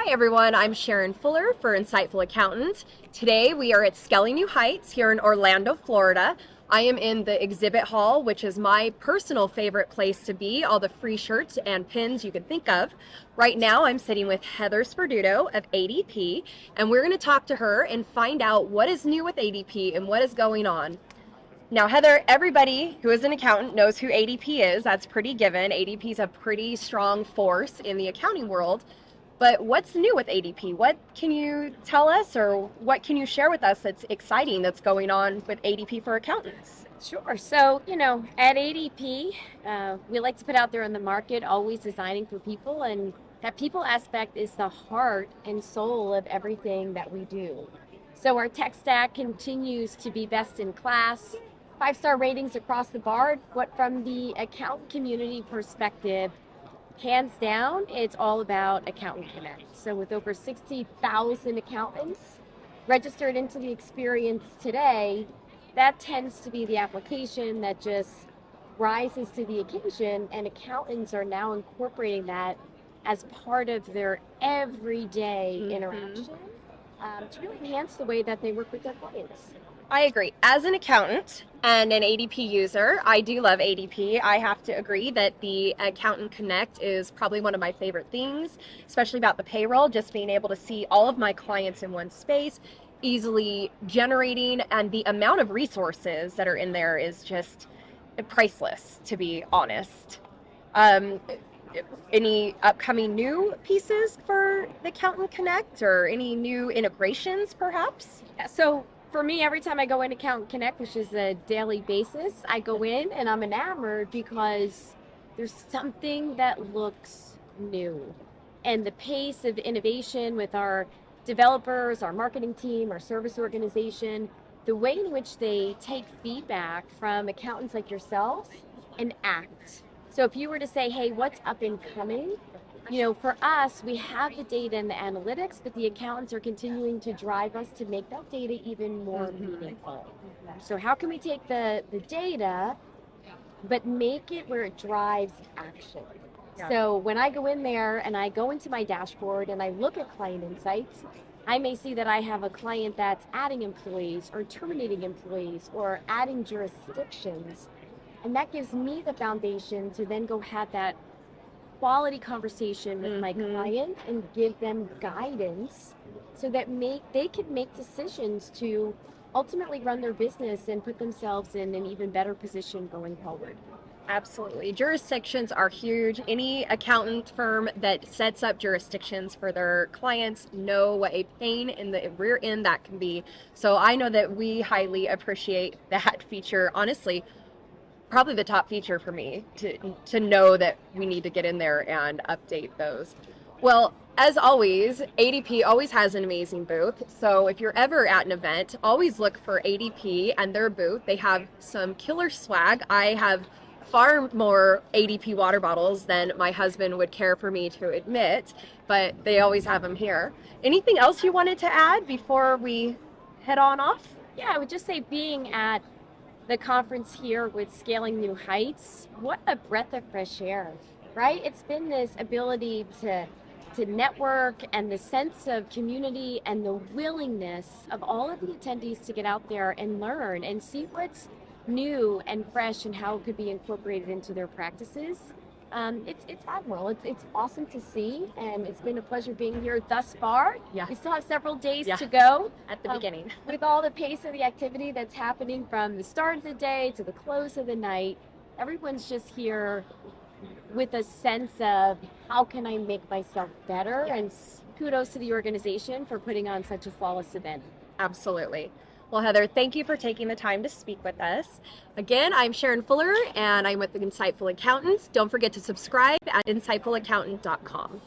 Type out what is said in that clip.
Hi everyone, I'm Sharon Fuller for Insightful Accountant. Today we are at Skelly New Heights here in Orlando, Florida. I am in the exhibit hall, which is my personal favorite place to be, all the free shirts and pins you could think of. Right now I'm sitting with Heather Sperduto of ADP, and we're going to talk to her and find out what is new with ADP and what is going on. Now, Heather, everybody who is an accountant knows who ADP is. That's pretty given. ADP is a pretty strong force in the accounting world. But what's new with ADP? What can you tell us, or what can you share with us that's exciting that's going on with ADP for accountants? Sure. So, at ADP, we like to put out there in the market, always designing for people, and that people aspect is the heart and soul of everything that we do. So our tech stack continues to be best in class, 5-star ratings across the board, but from the accountant community perspective, hands down, it's all about Accountant Connect. So with over 60,000 accountants registered into the experience today, that tends to be the application that just rises to the occasion, and accountants are now incorporating that as part of their everyday interaction to really enhance the way that they work with their clients. I agree. As an accountant and an ADP user, I do love ADP. I have to agree that the Accountant Connect is probably one of my favorite things, especially about the payroll, just being able to see all of my clients in one space, easily generating, and the amount of resources that are in there is just priceless, to be honest. Any upcoming new pieces for the Accountant Connect, or any new integrations perhaps? So for me, every time I go in Accountant Connect, which is a daily basis, I go in and I'm enamored because there's something that looks new. And the pace of innovation with our developers, our marketing team, our service organization, the way in which they take feedback from accountants like yourselves and act. So if you were to say, hey, what's up and coming? For us, we have the data and the analytics, but the accountants are continuing to drive us to make that data even more meaningful. So how can we take the data, but make it where it drives action? Yeah. So when I go in there and I go into my dashboard and I look at client insights, I may see that I have a client that's adding employees or terminating employees or adding jurisdictions. And that gives me the foundation to then go have that quality conversation with my client and give them guidance so that they can make decisions to ultimately run their business and put themselves in an even better position going forward. Absolutely. Jurisdictions are huge. Any accountant firm that sets up jurisdictions for their clients know what a pain in the rear end that can be. So I know that we highly appreciate that feature. Honestly, probably the top feature for me to know that we need to get in there and update those. Well, as always, ADP always has an amazing booth. So if you're ever at an event, always look for ADP and their booth. They have some killer swag. I have far more ADP water bottles than my husband would care for me to admit, but they always have them here. Anything else you wanted to add before we head on off? Yeah, I would just say being at the conference here with Scaling New Heights, what a breath of fresh air, right? It's been this ability to network and the sense of community and the willingness of all of the attendees to get out there and learn and see what's new and fresh and how it could be incorporated into their practices. It's admirable. It's awesome to see, and it's been a pleasure being here thus far. Yeah. We still have several days to go at the beginning. With all the pace of the activity that's happening from the start of the day to the close of the night, everyone's just here with a sense of how can I make myself better? Yes. And kudos to the organization for putting on such a flawless event. Absolutely. Well, Heather, thank you for taking the time to speak with us. Again, I'm Sharon Fuller, and I'm with the Insightful Accountants. Don't forget to subscribe at insightfulaccountant.com.